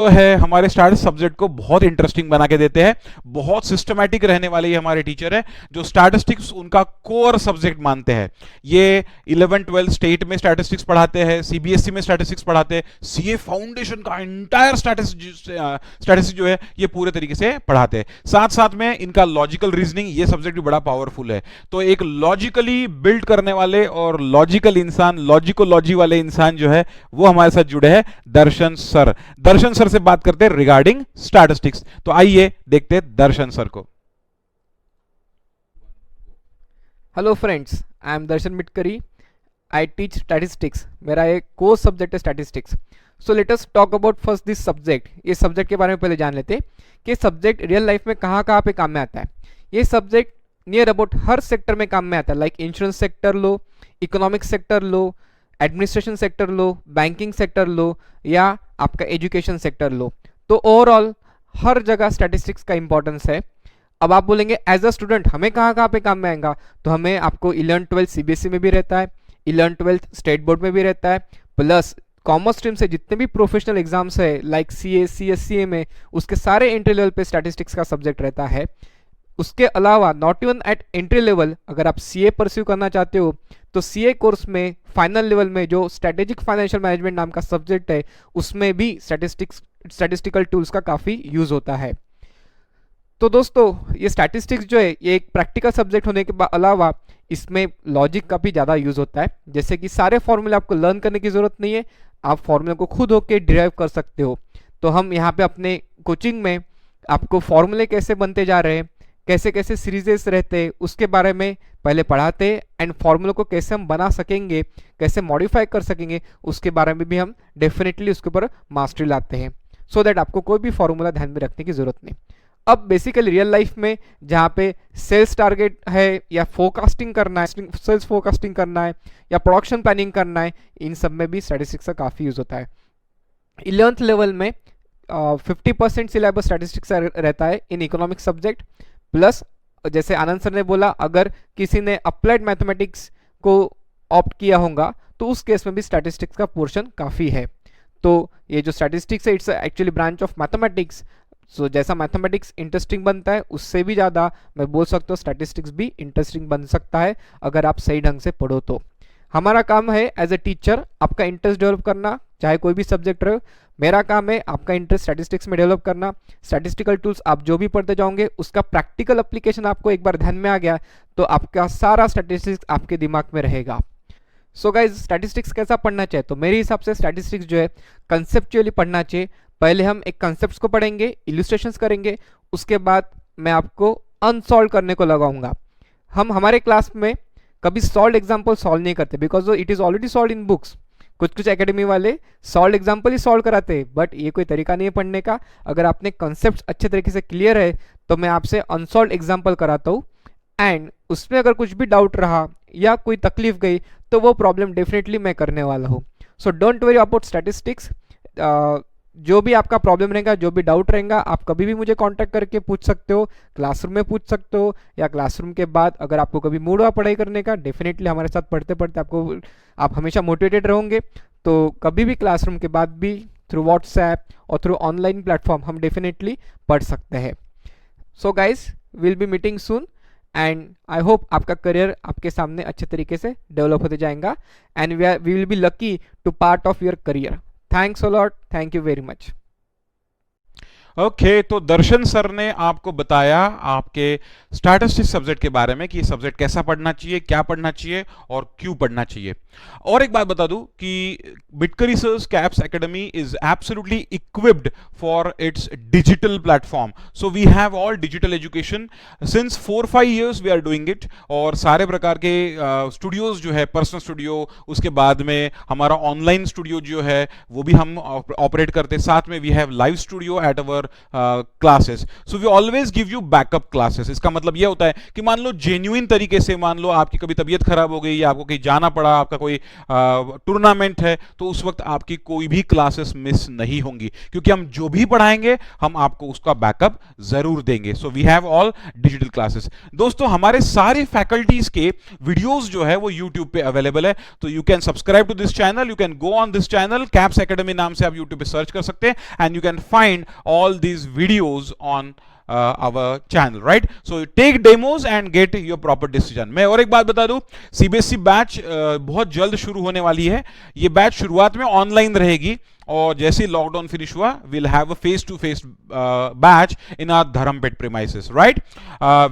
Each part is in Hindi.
तो है हमारे स्टैटिस्टिक्स सब्जेक्ट को बहुत इंटरेस्टिंग बना के देते हैं, बहुत सिस्टमैटिक रहने वाले ये हमारे टीचर है जो स्टैटिस्टिक्स उनका कोर सब्जेक्ट मानते हैं। ये 11-12 स्टेट में स्टैटिस्टिक्स पढ़ाते हैं, सीबीएसई में स्टैटिस्टिक्स पढ़ाते हैं, सीए फाउंडेशन का एंटायर स्टैटिस्टिक्स जो है ये पूरे तरीके से पढ़ाते हैं। साथ साथ में इनका लॉजिकल रीजनिंग ये सब्जेक्ट भी बड़ा पावरफुल है। तो एक लॉजिकली बिल्ड करने वाले और लॉजिकल इंसान, लॉजिकोलॉजी वाले इंसान जो है वो हमारे साथ जुड़े हैं, दर्शन सर। दर्शन सर से बात करते हैं रिगार्डिंग स्टैटिस्टिक्स। तो आइए देखते हैं दर्शन सर को। Hello friends, I am Darshan Mitkari. I teach statistics. मेरा एक कोर्स सब्जेक्ट है statistics. So let us talk about first this subject. ये सब्जेक्ट के बारे में पहले जान लेते हैं कि सब्जेक्ट रियल लाइफ में कहाँ कहाँ पे काम में आता है। ये subject near about her sector में काम में आता है, लाइक इंश्योरेंस सेक्टर लो, इकोनॉमिक सेक्टर लो, एडमिनिस्ट्रेशन सेक्टर लो, बैंकिंग सेक्टर लो, या आपका एजुकेशन सेक्टर लो। तो ओवरऑल हर जगह स्टैटिस्टिक्स का इंपॉर्टेंस है। अब आप बोलेंगे एज अ स्टूडेंट हमें कहाँ कहाँ पे काम में आएगा, तो हमें आपको 11-12 सीबीएसई में भी रहता है, 11-12 स्टेट बोर्ड में भी रहता है, प्लस कॉमर्स स्ट्रीम से जितने भी प्रोफेशनल एग्जाम्स है लाइक सीए, सीएससीए में, उसके सारे एंट्री लेवल पे स्टैटिस्टिक्स का सब्जेक्ट रहता है। उसके अलावा not even at entry level, अगर आप सीए परस्यू करना चाहते हो तो सीए कोर्स में फाइनल लेवल में जो स्ट्रेटेजिक फाइनेंशियल मैनेजमेंट नाम का सब्जेक्ट है उसमें भी स्टैटिस्टिकल टूल्स का काफ़ी यूज़ होता है। तो दोस्तों ये स्टैटिस्टिक्स जो है ये एक प्रैक्टिकल सब्जेक्ट होने के अलावा इसमें लॉजिक का भी ज़्यादा यूज़ होता है। जैसे कि सारे फॉर्मूले आपको लर्न करने की ज़रूरत नहीं है, आप फॉर्मूले को खुद होके डिराइव कर सकते हो। तो हम यहाँ पे अपने कोचिंग में आपको फॉर्मूले कैसे बनते जा रहे हैं, कैसे कैसे सीरीजेस रहते हैं, उसके बारे में पहले पढ़ाते हैं, एंड फॉर्मूले को कैसे हम बना सकेंगे, कैसे मॉडिफाई कर सकेंगे, उसके बारे में भी हम डेफिनेटली उसके ऊपर मास्टरी लाते हैं, सो दैट आपको कोई भी फॉर्मूला ध्यान में रखने की ज़रूरत नहीं। अब बेसिकली रियल लाइफ में जहाँ पे सेल्स टारगेट है या फोरकास्टिंग करना है, सेल्स फोरकास्टिंग करना है या प्रोडक्शन प्लानिंग करना है, इन सब में भी स्टैटिस्टिक्स का काफ़ी यूज़ होता है। 11th लेवल में 50% सिलेबस स्टैटिस्टिक्स रहता है इन इकोनॉमिक सब्जेक्ट, प्लस जैसे आनंद सर ने बोला अगर किसी ने अप्लाइड मैथमेटिक्स को ऑप्ट किया होगा तो उस केस में भी स्टैटिस्टिक्स का पोर्शन काफ़ी है। तो ये जो स्टैटिस्टिक्स है it's actually branch of mathematics. So जैसा मैथमेटिक्स इंटरेस्टिंग बनता है उससे भी ज़्यादा मैं बोल सकता हूँ स्टैटिस्टिक्स भी इंटरेस्टिंग बन सकता है अगर आप सही ढंग से पढ़ो तो। हमारा काम है एज ए टीचर आपका इंटरेस्ट डेवलप करना, चाहे कोई भी सब्जेक्ट रहे। मेरा काम है आपका इंटरेस्ट स्टैटिस्टिक्स में डेवलप करना। स्टैटिस्टिकल टूल्स आप जो भी पढ़ते जाओगे उसका प्रैक्टिकल एप्लीकेशन आपको एक बार ध्यान में आ गया तो आपका सारा स्टैटिस्टिक्स आपके दिमाग में रहेगा। सो गाइज स्टैटिस्टिक्स कैसा पढ़ना चाहिए, तो मेरे हिसाब से स्टैटिस्टिक्स जो है कंसेप्चुअली पढ़ना चाहिए। पहले हम एक कंसेप्ट्स को पढ़ेंगे, इल्यूस्ट्रेशंस करेंगे, उसके बाद मैं आपको अनसॉल्व करने को लगाऊंगा। हम हमारे क्लास में कभी सॉल्व एग्जाम्पल सॉल्व नहीं करते because it is already solve in books. कुछ कुछ एकेडमी वाले सॉल्व एग्जाम्पल ही सॉल्व कराते हैं, बट ये कोई तरीका नहीं है पढ़ने का। अगर आपने कॉन्सेप्ट अच्छे तरीके से क्लियर है तो मैं आपसे अनसॉल्व एग्जाम्पल कराता हूँ, एंड उसमें अगर कुछ भी डाउट रहा या कोई तकलीफ गई तो वो प्रॉब्लम डेफिनेटली मैं करने वाला हूँ। So don't worry about statistics. जो भी आपका प्रॉब्लम रहेगा, जो भी डाउट रहेगा, आप कभी भी मुझे कांटेक्ट करके पूछ सकते हो, क्लासरूम में पूछ सकते हो या क्लासरूम के बाद अगर आपको कभी मूड हुआ पढ़ाई करने का, डेफिनेटली हमारे साथ पढ़ते पढ़ते आप हमेशा मोटिवेटेड रहोगे। तो कभी भी क्लासरूम के बाद भी थ्रू व्हाट्सएप और थ्रू ऑनलाइन प्लेटफॉर्म हम डेफिनेटली पढ़ सकते हैं। So guys will be meeting soon, and I hope आपका करियर आपके सामने अच्छे तरीके से डेवलप होते जाएगा, and we will be lucky to part of your career. Thanks a lot, thank you very much. Okay, तो दर्शन सर ने आपको बताया आपके स्टैटिस्टिक्स सब्जेक्ट के बारे में कि ये सब्जेक्ट कैसा पढ़ना चाहिए, क्या पढ़ना चाहिए और क्यों पढ़ना चाहिए। और एक बात बता दूं कि Mitkari sirs Caps Academy is absolutely equipped for its digital platform. So we have all digital education since 4-5 years we are doing it. और सारे प्रकार के स्टूडियोज जो है, पर्सनल स्टूडियो, उसके बाद में हमारा ऑनलाइन स्टूडियो जो है वो भी हम ऑपरेट करते। साथ में we have live studio at our your classes. So we always give you backup classes. इसका मतलब यह होता है कि मान लो जेन्युइन तरीके से, मान लो आपकी कभी तबीयत खराब हो गई या आपको कहीं जाना पड़ा, आपका कोई टूर्नामेंट है, तो उस वक्त आपकी कोई भी क्लासेस मिस नहीं होंगी, क्योंकि हम जो भी पढ़ाएंगे हम आपको उसका बैकअप जरूर देंगे. So we have all digital classes. दोस्तों, हमारे सारे फैकल्टीज के वीडियोस जो है वो यूट्यूब पे अवेलेबल है. तो you can subscribe to this channel, you can go on this channel, Caps Academy नाम से आप यूट्यूब पे सर्च कर सकते हैं, and you can find all these videos on our channel, right? So take demos and get your proper decision. मैं और एक बात बता दूं, सीबीएसई बैच बहुत जल्द शुरू होने वाली है. ये बैच शुरुआत में ऑनलाइन रहेगी, और जैसे ही लॉकडाउन फिनिश हुआ will have a face to face batch in our Dharampeth premises, right?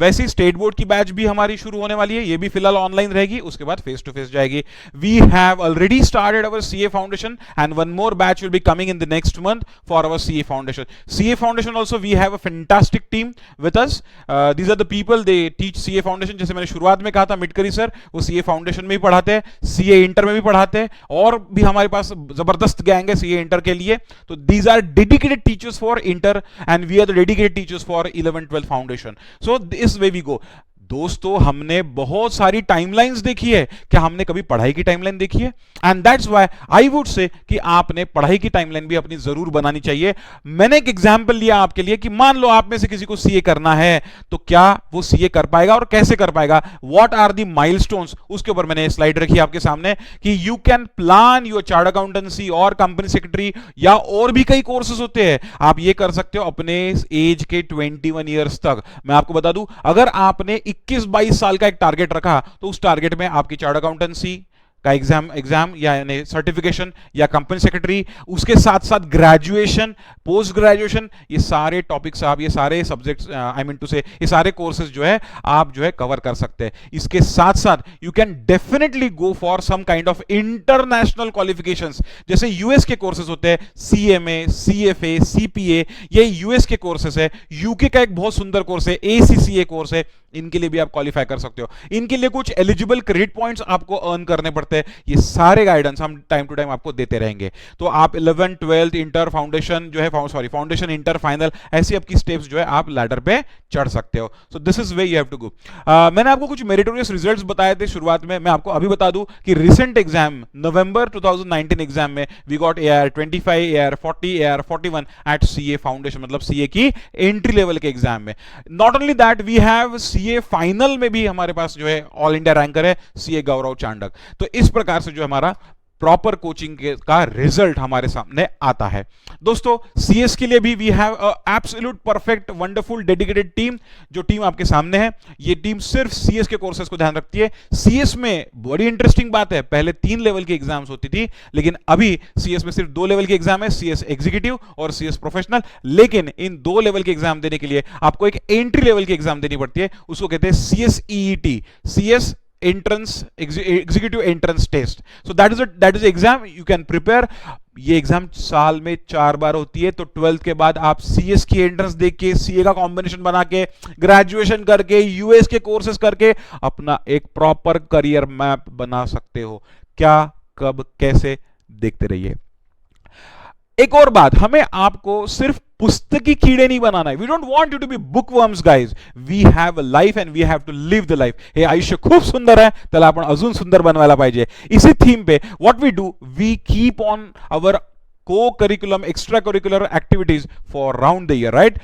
वैसे ही स्टेट बोर्ड की बैच भी हमारी शुरू होने वाली है, ये भी फिलहाल ऑनलाइन रहेगी, उसके बाद फेस टू फेस जाएगी. We have already started our CA foundation and one more batch will be coming in the next month for our CA foundation. CA foundation also we have a fantastic team with us. These are the people they teach CA foundation. जैसे मैंने शुरुआत में कहा था, मिटकरी सर वो सीए फाउंडेशन में भी पढ़ाते हैं, सीए इंटर में भी पढ़ाते हैं, और भी हमारे पास जबरदस्त गैंग है सीए इंटर के लिए. तो these are dedicated teachers for inter and we are the dedicated teachers for 11-12 foundation. So this way we go. दोस्तों, हमने बहुत सारी टाइमलाइंस देखी है. क्या हमने कभी पढ़ाई की टाइमलाइन देखी है? And that's why I would say कि आपने पढ़ाई की टाइमलाइन भी अपनी जरूर बनानी चाहिए. मैंने एक एग्जांपल लिया आपके लिए कि मान लो आप में से किसी को सीए करना है, तो क्या वो सीए कर पाएगा और कैसे कर पाएगा? What are the milestones? उसके ऊपर मैंने स्लाइड रखी आपके सामने कि you can plan your chart accountancy और कंपनी सेक्रेटरी, या और भी कई कोर्सेज होते हैं. आप ये कर सकते हो अपने एज के 21 ईयर्स तक. मैं आपको बता दूं, अगर आपने 21-22 साल का एक टारगेट रखा, तो उस टारगेट में आपकी चार्ट अकाउंटेंसी का एग्जाम या सर्टिफिकेशन या कंपनी सेक्रेटरी, उसके साथ साथ ग्रेजुएशन, पोस्ट ग्रेजुएशन, ये सारे टॉपिक्स आप, ये सारे सब्जेक्ट्स, आई मीन टू से ये सारे कोर्सेज जो है आप जो है कवर कर सकते हैं. इसके साथ साथ you can definitely go for some kind of international qualifications. जैसे यूएस के कोर्सेज होते हैं, सीएमए, सीएफए, सीपीए, ये यूएस के कोर्सेज है. यूके का एक बहुत सुंदर कोर्स है, एसीसीए कोर्स है, इनके लिए भी आप क्वालिफाई कर सकते हो. इनके लिए कुछ एलिजिबल क्रेडिट पॉइंट्स आपको अर्न करने पड़ते हैं. ये सारे गाइडेंस हम टाइम टू टाइम आपको देते रहेंगे. तो आप 11, 12 इंटर, फाउंडेशन जो है, फाउंडेशन, इंटर, फाइनल, ऐसी आपकी स्टेप्स जो है आप लैडर पे चढ़ सकते हो. So this is way you have to go. मैंने आपको कुछ मेरिटोरियस रिजल्ट्स बताए थे शुरुआत में. मैं आपको अभी बता दूं कि रिसेंट एग्जाम, नवंबर 2019 एग्जाम में we got AR 25, AR 40, AR 41 at CA foundation, मतलब सीए की एंट्री लेवल के एग्जाम में. Not only that, we have CA final में भी हमारे पास जो है ऑल इंडिया रैंकर है सीए गौरव चांडक. तो इस प्रकार से जो हमारा प्रॉपर कोचिंग का रिजल्ट हमारे सामने आता है. दोस्तों, सीएस के लिए भी we have a absolute perfect wonderful dedicated team. जो टीम आपके सामने है, ये टीम सिर्फ सीएस के कोर्सेज को ध्यान रखती है. सीएस में बड़ी इंटरेस्टिंग बात है, पहले 3 लेवल की एग्जाम्स होती थी, लेकिन अभी सीएस में सिर्फ 2 लेवल की एग्जाम है, सीएस एग्जीक्यूटिव और सीएस प्रोफेशनल. लेकिन इन 2 लेवल के एग्जाम देने के लिए आपको एक एंट्री लेवल की एग्जाम देनी पड़ती है. उसको कहते हैं CSEET, CS entrance executive entrance test. So that is exam you can prepare. ये एग्जाम साल में 4 बार होती है. तो 12th के बाद आप सीएस की एंट्रेंस देख के, सीए का कॉम्बिनेशन बना के, ग्रेजुएशन करके, यूएस के कोर्सेज करके अपना एक प्रॉपर करियर मैप बना सकते हो. क्या, कब, कैसे, देखते रहिए. एक और बात, हमें आपको सिर्फ पुस्तकी कीड़े नहीं बनाना है. We don't want you to be bookworms guys. We have a life and we have to live the life. हे आयुष्य खूप सुंदर आहे, त्याला आपण अजून सुंदर बनवायला पाहिजे. इसी थीम पे what we do, we keep on our co-curriculum, extracurricular activities for round the year, right?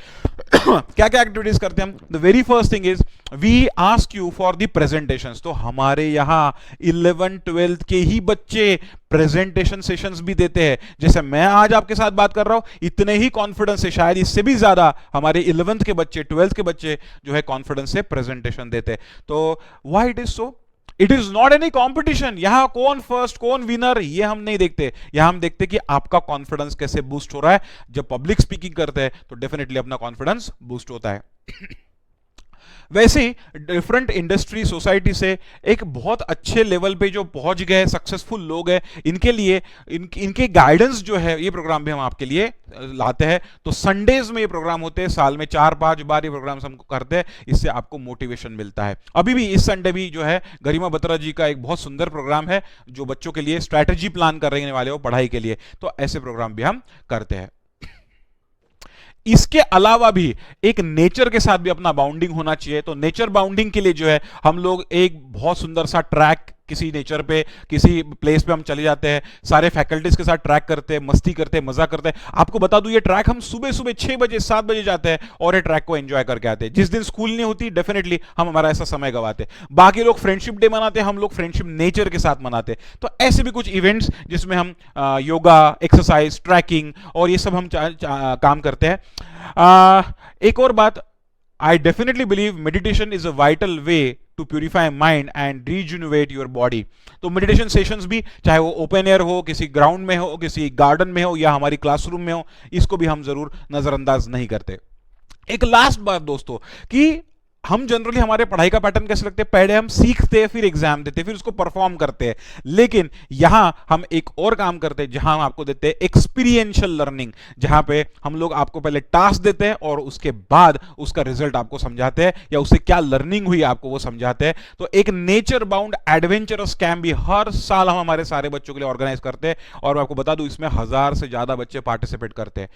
क्या क्या एक्टिविटीज करते हैं हम? The very first thing is we ask you for the presentations. तो हमारे यहाँ 11, 12 के ही बच्चे प्रेजेंटेशन सेशंस भी देते हैं. जैसे मैं आज आपके साथ बात कर रहा हूं, इतने ही कॉन्फिडेंस से, शायद इससे भी ज्यादा हमारे 11th के बच्चे, 12th के बच्चे जो है कॉन्फिडेंस से प्रेजेंटेशन देते हैं. तो why it is so? It is not any competition. यहां कौन फर्स्ट, कौन विनर, ये हम नहीं देखते. यहां हम देखते कि आपका कॉन्फिडेंस कैसे बूस्ट हो रहा है. जब पब्लिक स्पीकिंग करते हैं तो डेफिनेटली अपना कॉन्फिडेंस बूस्ट होता है. वैसे ही डिफरेंट इंडस्ट्री, सोसाइटी से एक बहुत अच्छे लेवल पे जो पहुंच गए सक्सेसफुल लोग हैं, इनके लिए इनके गाइडेंस जो है, ये प्रोग्राम भी हम आपके लिए लाते हैं. तो संडेज में ये प्रोग्राम होते हैं, साल में 4-5 बार ये प्रोग्राम्स हम करते हैं. इससे आपको मोटिवेशन मिलता है. अभी भी इस संडे भी जो है गरिमा बत्रा जी का एक बहुत सुंदर प्रोग्राम है, जो बच्चों के लिए स्ट्रैटेजी प्लान करने वाले हो पढ़ाई के लिए. तो ऐसे प्रोग्राम भी हम करते हैं. इसके अलावा भी एक नेचर के साथ भी अपना बाउंडिंग होना चाहिए। तो नेचर बाउंडिंग के लिए जो है हम लोग एक बहुत सुंदर सा ट्रैक किसी नेचर पे, किसी प्लेस पे हम चले जाते हैं, सारे फैकल्टीज के साथ ट्रैक करते हैं, मस्ती करते हैं, मजा करते हैं। आपको बता दूं ये ट्रैक हम सुबह सुबह 6 बजे 7 बजे जाते हैं और ये ट्रैक को एंजॉय करके आते हैं। जिस दिन स्कूल नहीं होती डेफिनेटली हम हमारा ऐसा समय गवाते हैं। बाकी लोग फ्रेंडशिप डे मनाते हैं, हम लोग फ्रेंडशिप नेचर के साथ मनाते हैं। तो ऐसे भी कुछ इवेंट्स जिसमें हम योगा, एक्सरसाइज, ट्रैकिंग और ये सब हम काम करते हैं। एक और बात, I definitely believe meditation is a vital way to purify mind and rejuvenate your body। तो मेडिटेशन सेशंस भी चाहे वो ओपन एयर हो, किसी ग्राउंड में हो, किसी गार्डन में हो या हमारी क्लासरूम में हो, इसको भी हम जरूर नजरअंदाज नहीं करते। एक लास्ट बात दोस्तों कि हम जनरली हमारे पढ़ाई का पैटर्न कैसे लगते हैं, पहले हम सीखते हैं, फिर एग्जाम देते हैं, फिर उसको परफॉर्म करते हैं। लेकिन यहां हम एक और काम करते हैं जहां हम आपको देते हैं एक्सपीरियंशियल लर्निंग, जहां पे हम लोग आपको पहले टास्क देते हैं और उसके बाद उसका रिजल्ट आपको समझाते हैं या उससे क्या लर्निंग हुई आपको वो समझाते हैं। तो एक नेचर बाउंड एडवेंचरस कैंप भी हर साल हम हमारे सारे बच्चों के लिए ऑर्गेनाइज करते हैं और मैं आपको बता दूं इसमें 1000 से ज्यादा बच्चे पार्टिसिपेट करते हैं।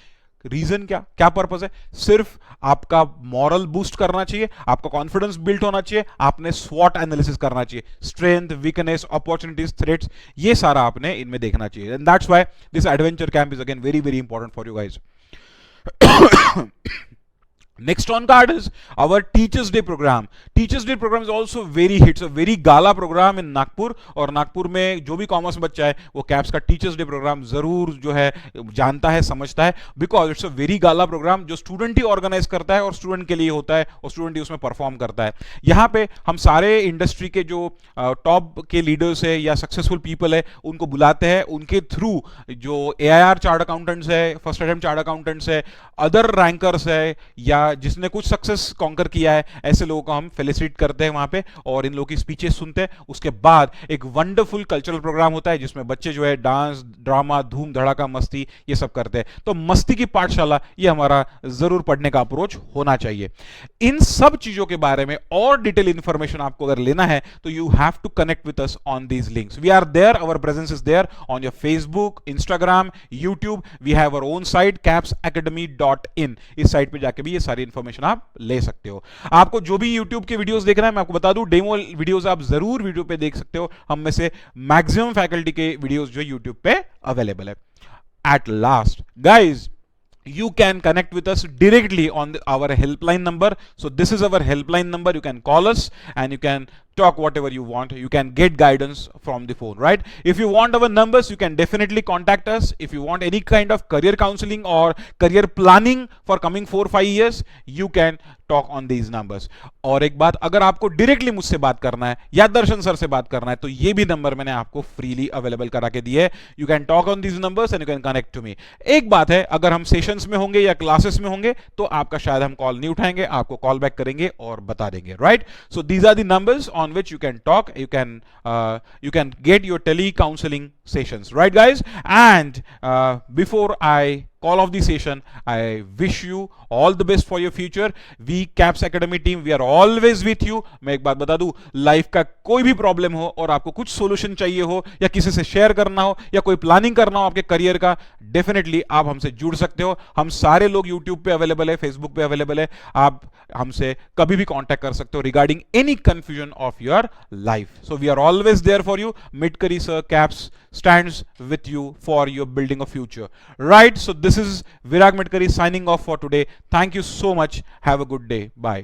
रीजन क्या क्या पर्पस है? सिर्फ आपका मॉरल बूस्ट करना चाहिए, आपका कॉन्फिडेंस बिल्ड होना चाहिए, आपने स्वॉट एनालिसिस करना चाहिए, स्ट्रेंथ, वीकनेस, अपॉर्चुनिटीज, थ्रेट्स, ये सारा आपने इनमें देखना चाहिए। And that's why this adventure camp is again very very important for you guys. Next on card is our Teachers Day program. Teachers Day program is also very hits, a very gala program in Nagpur। और नागपुर में जो भी कॉमर्स बच्चा है वो कैप्स का टीचर्स डे प्रोग्राम जरूर जो है जानता है, समझता है, because it's a very gala programme जो स्टूडेंट ही ऑर्गेनाइज करता है और स्टूडेंट के लिए होता है और स्टूडेंट ही उसमें परफॉर्म करता है। यहाँ पे हम सारे इंडस्ट्री के जो टॉप के लीडर्स है या सक्सेसफुल पीपल है उनको बुलाते हैं। उनके थ्रू जो AIR चार्ट अकाउंटेंट्स है, फर्स्ट अटेम्प्ट चार्ट अकाउंटेंट्स है, अदर रैंकर्स है या जिसने कुछ सक्सेस कॉन्कर किया है, ऐसे लोगों को हम फेलिसिटेट करते हैं वहां पे और इन लोगों की स्पीचेस सुनते हैं। उसके बाद एक वंडरफुल कल्चरल प्रोग्राम होता है जिसमें बच्चे जो है डांस, ड्रामा, धूम धड़ाका, मस्ती ये सब करते हैं। तो मस्ती की पाठशाला ये हमारा जरूर पढ़ने का अप्रोच होना चाहिए। इन सब चीजों के बारे में और डिटेल इंफॉर्मेशन आपको अगर लेना है तो you have to connect with us on these links. We are there, our presence is there on your Facebook, Instagram, YouTube. We have our own site capsacademy.in। इस साइट पे जाके भी ये सारी इंफॉर्मेशन आप ले सकते हो। आपको जो भी YouTube के वीडियोस देखना है मैं आपको बता दूं, डेमो वीडियोस आप जरूर वीडियो पे देख सकते हो। हम में से मैक्सिमम फैकल्टी के वीडियोस जो YouTube पे अवेलेबल है। At last guys, you can connect with us directly on our helpline number. So this is our helpline number. You can call us and you can talk whatever you want. You can get guidance from the phone, right? If you want our numbers, you can definitely contact us. If you want any kind of career counseling or career planning for coming 4-5 years, you can talk on these numbers. और एक बात, अगर आपको डायरेक्टली मुझसे बात करना है या दर्शन सर से बात करना है तो ये भी नंबर मैंने आपको फ्रीली अवेलेबल करा के दिए है। You can talk on these numbers and you can connect to me. एक बात है, अगर हम सेशंस में होंगे या क्लासेस में होंगे तो आपका शायद हम कॉल नहीं उठाएंगे, आपको कॉल बैक करेंगे और बता देंगे, right? So these are the numbers on which you can talk, you can get your tele counseling sessions, right guys? And before I call off the session, I wish you all the best for your future. We Caps Academy team, we are always with you। मैं एक बात बता दूं, लाइफ का कोई भी प्रॉब्लम हो और आपको कुछ सॉल्यूशन चाहिए हो या किसी से शेयर करना हो या कोई प्लानिंग करना हो आपके करियर का, डेफिनेटली आप हमसे जुड़ सकते हो। हम सारे लोग यूट्यूब पे अवेलेबल है, फेसबुक पे अवेलेबल है, आप हमसे कभी भी कांटेक्ट कर सकते हो regarding any confusion of your life. So we are always there for you. Midkari sir Caps stands with you for your building a future, right? So this is Virag Midkari signing off for today. Thank you so much. Have a good day. Bye.